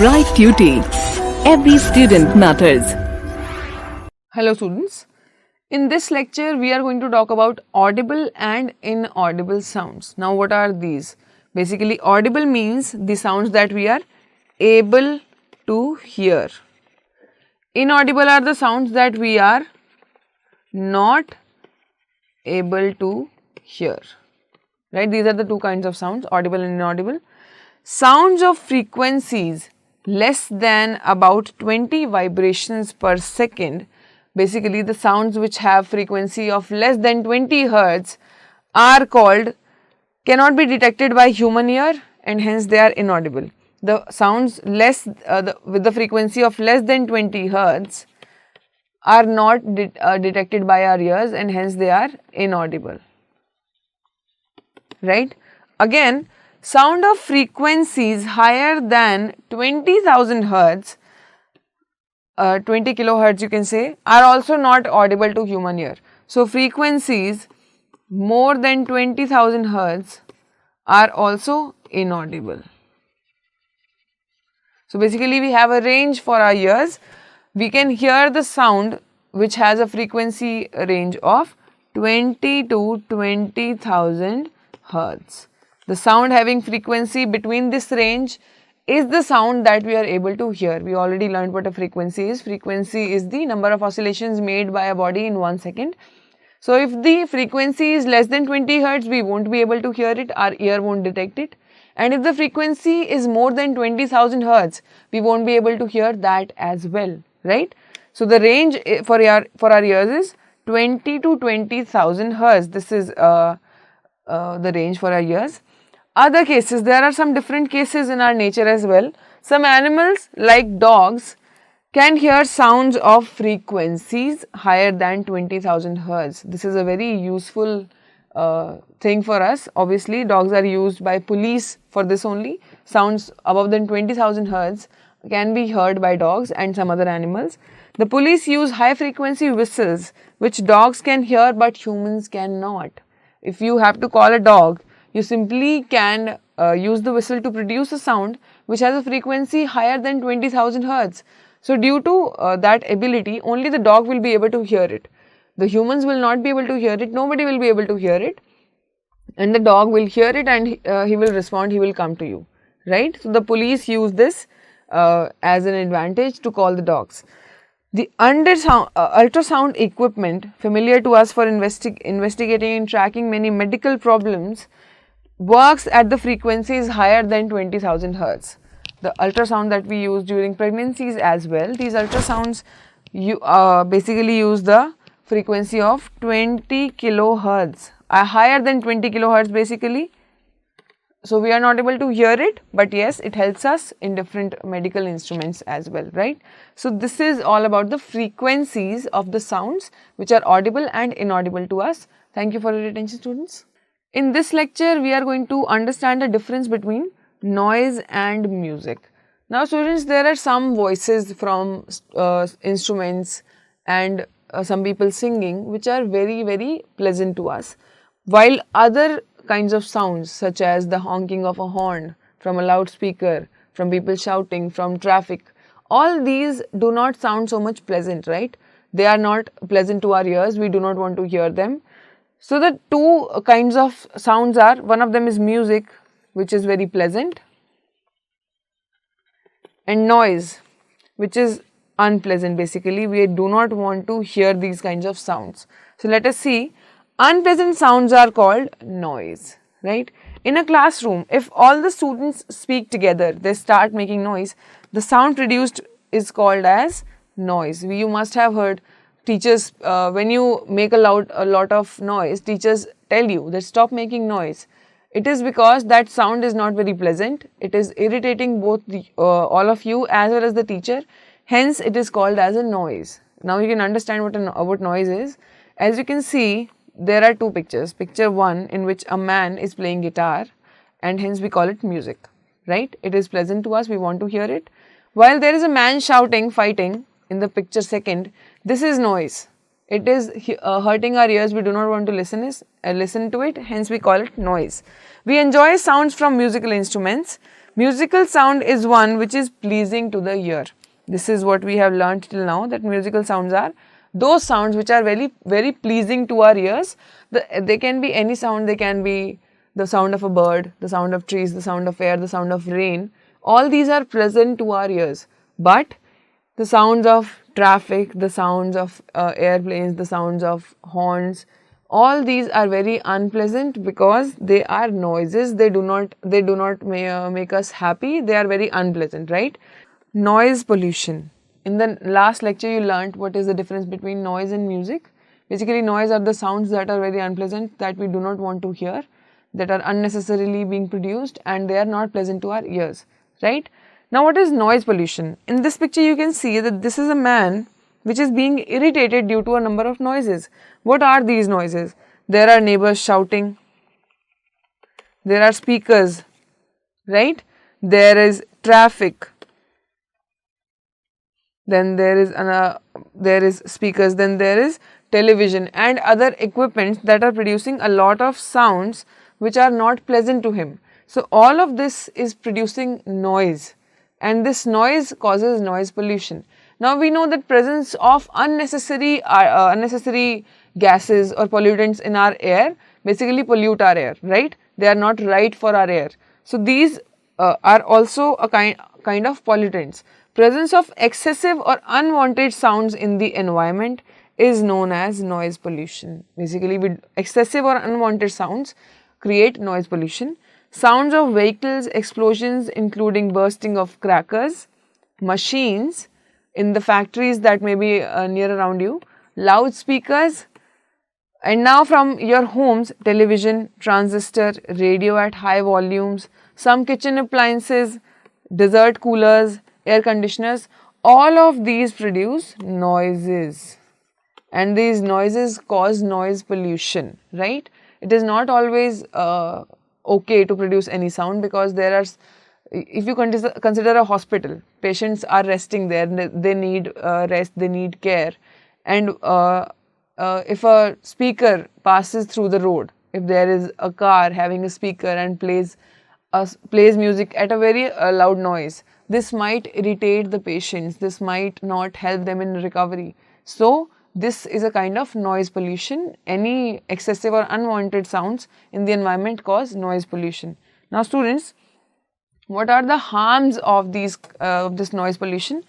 Bright Beauty. Every student matters. Hello students, in this lecture we are going to talk about audible and inaudible sounds. Now what are these? Basically audible means the sounds that we are able to hear. Inaudible are the sounds that we are not able to hear. Right? These are the two kinds of sounds, audible and inaudible. Sounds of frequencies less than about 20 vibrations per second, basically the sounds which have frequency of less than 20 hertz are cannot be detected by human ear and hence they are inaudible. The sounds with the frequency of less than 20 hertz are not detected by our ears and hence they are inaudible. Right? Again, sound of frequencies higher than 20,000 hertz, 20 kilohertz you can say, are also not audible to human ear. So, frequencies more than 20,000 hertz are also inaudible. So, basically we have a range for our ears. We can hear the sound which has a frequency range of 20 to 20,000 hertz. The sound having frequency between this range is the sound that we are able to hear. We already learned what a frequency is. Frequency is the number of oscillations made by a body in 1 second. So, if the frequency is less than 20 hertz, we won't be able to hear it, our ear won't detect it. And if the frequency is more than 20,000 hertz, we won't be able to hear that as well, right? So, the range for our ears is 20 to 20,000 hertz. This is the range for our ears. Other cases, there are some different cases in our nature as well. Some animals like dogs can hear sounds of frequencies higher than 20,000 hertz. This is a very useful thing for us. Obviously, dogs are used by police for this only. Sounds above than 20,000 hertz can be heard by dogs and some other animals. The police use high frequency whistles which dogs can hear but humans cannot. If you have to call a dog, you simply can use the whistle to produce a sound which has a frequency higher than 20,000 hertz. So, due to that ability, only the dog will be able to hear it. The humans will not be able to hear it, nobody will be able to hear it, and the dog will hear it and he will respond, he will come to you, right? So, the police use this as an advantage to call the dogs. The ultrasound equipment familiar to us for investigating and tracking many medical problems works at the frequencies higher than 20,000 hertz. The ultrasound that we use during pregnancies as well, these ultrasounds basically use the frequency of 20 kilohertz, higher than 20 kilohertz basically. So, we are not able to hear it, but yes, it helps us in different medical instruments as well, right? So, this is all about the frequencies of the sounds which are audible and inaudible to us. Thank you for your attention, students. In this lecture, we are going to understand the difference between noise and music. Now, students, there are some voices from instruments and some people singing which are very, very pleasant to us, while other kinds of sounds such as the honking of a horn from a loudspeaker, from people shouting, from traffic, all these do not sound so much pleasant, right? They are not pleasant to our ears, we do not want to hear them. So, the two kinds of sounds are, one of them is music, which is very pleasant, and noise, which is unpleasant basically. We do not want to hear these kinds of sounds. So, let us see. Unpleasant sounds are called noise, right? In a classroom, if all the students speak together, they start making noise, the sound produced is called as noise. You must have heard teachers, when you make a lot of noise, teachers tell you that stop making noise. It is because that sound is not very pleasant. It is irritating both all of you as well as the teacher. Hence, it is called as a noise. Now, you can understand what noise is. As you can see, there are two pictures. Picture 1 in which a man is playing guitar and hence we call it music, right? It is pleasant to us, we want to hear it. While there is a man shouting, fighting in the picture 2nd, this is noise. It is hurting our ears, we do not want to listen to it, hence we call it noise. We enjoy sounds from musical instruments, Musical sound is one which is pleasing to the ear. This is what we have learned till now, that musical sounds are those sounds which are very, very pleasing to our ears. They can be any sound, they can be the sound of a bird, the sound of trees, the sound of air, the sound of rain. All these are pleasant to our ears. But the sounds of traffic, the sounds of airplanes, the sounds of horns, all these are very unpleasant because they are noises. They do not make us happy. They are very unpleasant, right? Noise pollution. In the last lecture you learnt what is the difference between noise and music. Basically, noise are the sounds that are very unpleasant, that we do not want to hear, that are unnecessarily being produced, and they are not pleasant to our ears, right? Now, what is noise pollution? In this picture you can see that this is a man which is being irritated due to a number of noises. What are these noises? There are neighbors shouting, there are speakers, right? There is traffic, then there is speakers, then there is television and other equipments that are producing a lot of sounds which are not pleasant to him. So all of this is producing noise, and this noise causes noise pollution. Now we know that presence of unnecessary gases or pollutants in our air basically pollute our air, right? They are not right for our air. So these are also a kind of pollutants. Presence of excessive or unwanted sounds in the environment is known as noise pollution. Basically, with excessive or unwanted sounds create noise pollution. Sounds of vehicles, explosions including bursting of crackers, machines in the factories that may be near around you, loudspeakers, and now from your homes, television, transistor, radio at high volumes, some kitchen appliances, dessert coolers, air conditioners, all of these produce noises, and these noises cause noise pollution, right? It is not always okay to produce any sound, because there are, if you consider a hospital, patients are resting there, they need rest, they need care, and if a speaker passes through the road, if there is a car having a speaker and plays music at a very loud noise, this might irritate the patients, this might not help them in recovery. So this is a kind of noise pollution. Any excessive or unwanted sounds in the environment cause noise pollution. Now students, what are the harms of this noise pollution?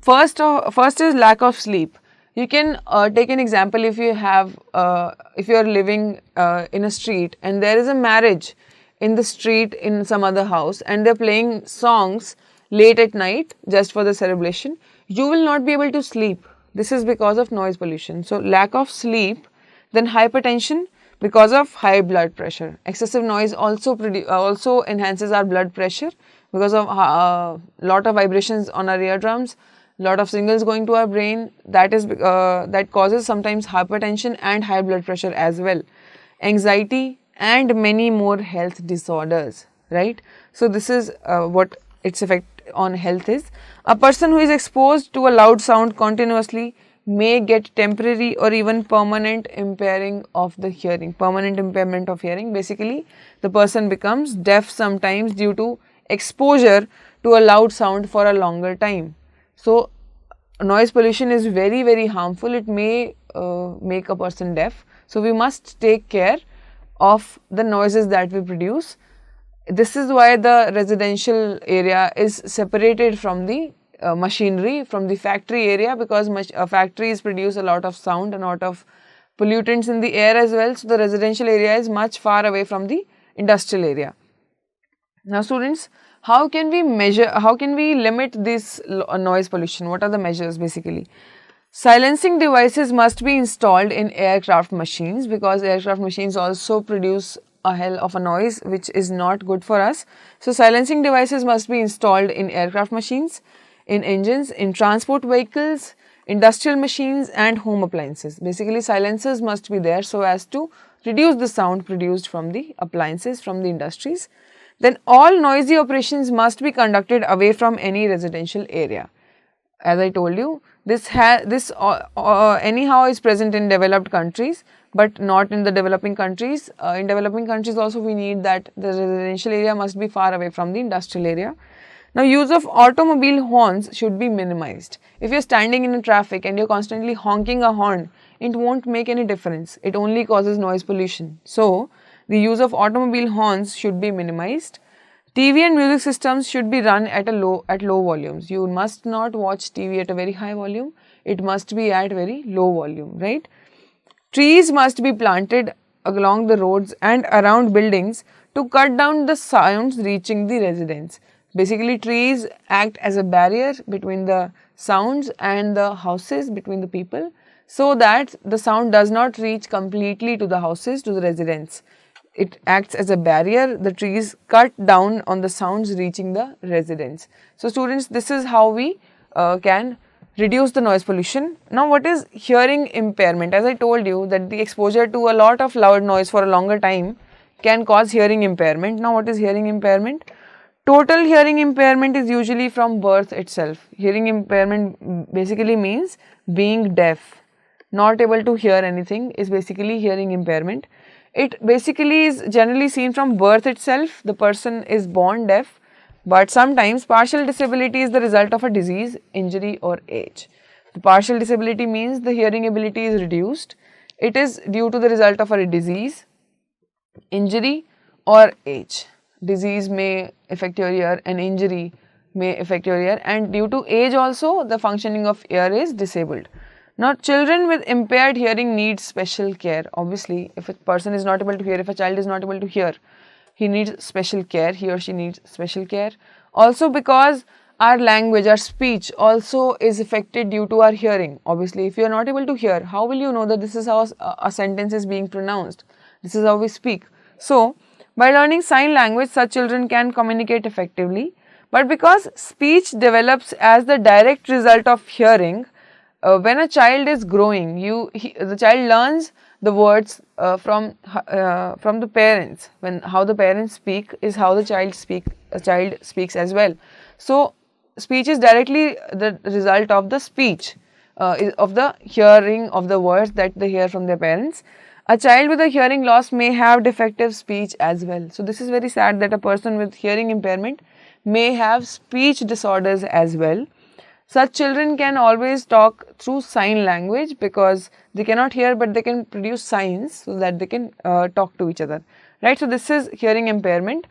First is lack of sleep. You can take an example. If you are living in a street and there is a marriage in the street in some other house, and they're playing songs late at night just for the celebration, you will not be able to sleep. This is because of noise pollution. So lack of sleep. Then hypertension because of high blood pressure. Excessive noise also enhances our blood pressure because of lot of vibrations on our eardrums, lot of signals going to our brain. That causes sometimes hypertension and high blood pressure as well. Anxiety and many more health disorders, right? So this is what its effect on health is. A person who is exposed to a loud sound continuously may get temporary or even permanent impairment of hearing. Basically, the person becomes deaf sometimes due to exposure to a loud sound for a longer time. So noise pollution is very, very harmful. It may make a person deaf. So we must take care of the noises that we produce. This is why the residential area is separated from the machinery, from the factory area, because factories produce a lot of sound and a lot of pollutants in the air as well. So the residential area is much far away from the industrial area. Now students, how can we limit this noise pollution? What are the measures basically? Silencing devices must be installed in aircraft machines, because aircraft machines also produce a hell of a noise which is not good for us. So silencing devices must be installed in aircraft machines, in engines, in transport vehicles, industrial machines and home appliances. Basically silencers must be there so as to reduce the sound produced from the appliances, from the industries. Then all noisy operations must be conducted away from any residential area. as I told you, this anyhow is present in developed countries, but not in the developing countries. In developing countries also we need that the residential area must be far away from the industrial area. Now, use of automobile horns should be minimized. If you're standing in a traffic and you're constantly honking a horn, it won't make any difference. It only causes noise pollution. So, the use of automobile horns should be minimized. TV and music systems should be run at low volumes. You must not watch TV at a very high volume. It must be at very low volume, right? Trees must be planted along the roads and around buildings to cut down the sounds reaching the residents. Basically, trees act as a barrier between the sounds and the houses, between the people, so that the sound does not reach completely to the houses, to the residents. It acts as a barrier. The trees cut down on the sounds reaching the residents. So, students, this is how we can reduce the noise pollution. Now, what is hearing impairment? As I told you that the exposure to a lot of loud noise for a longer time can cause hearing impairment. Now, what is hearing impairment? Total hearing impairment is usually from birth itself. Hearing impairment basically means being deaf, not able to hear anything is basically hearing impairment. It basically is generally seen from birth itself. The person is born deaf, but sometimes partial disability is the result of a disease, injury or age. The partial disability means the hearing ability is reduced. It is due to the result of a disease, injury or age. Disease may affect your ear and injury may affect your ear, and due to age also the functioning of ear is disabled. Now, children with impaired hearing need special care. Obviously, if a person is not able to hear, if a child is not able to hear, he needs special care, he or she needs special care. Also because our language, our speech also is affected due to our hearing. Obviously, if you are not able to hear, how will you know that this is how a sentence is being pronounced? This is how we speak. So, by learning sign language, such children can communicate effectively. But because speech develops as the direct result of hearing, when a child is growing, the child learns the words from the parents. When how the parents speak is how the child speaks as well. So, speech is directly the result of the speech, of the hearing of the words that they hear from their parents. A child with a hearing loss may have defective speech as well. So, this is very sad that a person with hearing impairment may have speech disorders as well. Such children can always talk through sign language because they cannot hear but they can produce signs so that they can talk to each other, right? So, this is hearing impairment.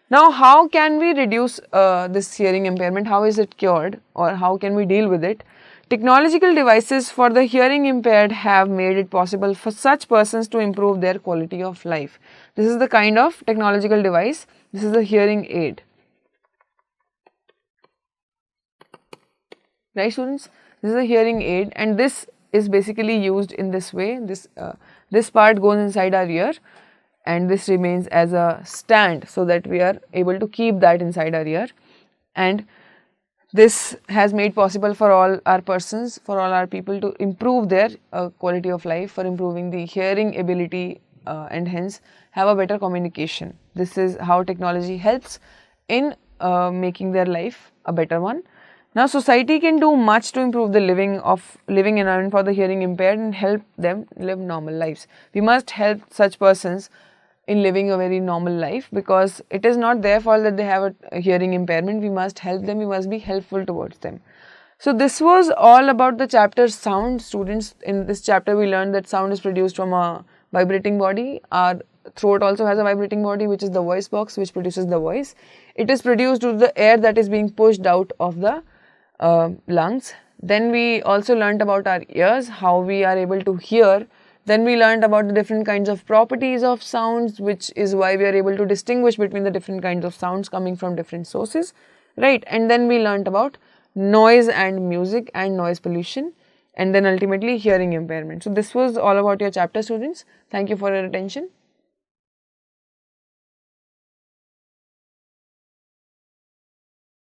Now, how can we reduce this hearing impairment? How is it cured or how can we deal with it? Technological devices for the hearing impaired have made it possible for such persons to improve their quality of life. This is the kind of technological device. This is a hearing aid. Right, students? This is a hearing aid and this is basically used in this way. This part goes inside our ear and this remains as a stand so that we are able to keep that inside our ear, and this has made possible for all our persons, for all our people to improve their quality of life, for improving the hearing ability and hence have a better communication. This is how technology helps in making their life a better one. Now, society can do much to improve the living environment for the hearing impaired and help them live normal lives. We must help such persons in living a very normal life because it is not their fault that they have a hearing impairment. We must help them, we must be helpful towards them. So, this was all about the chapter sound. Students, in this chapter we learned that sound is produced from a vibrating body. Our throat also has a vibrating body which is the voice box which produces the voice. It is produced due to the air that is being pushed out of the lungs. Then we also learnt about our ears, how we are able to hear. Then we learnt about the different kinds of properties of sounds, which is why we are able to distinguish between the different kinds of sounds coming from different sources, right? And then we learnt about noise and music and noise pollution, and then ultimately hearing impairment. So, this was all about your chapter, students. Thank you for your attention.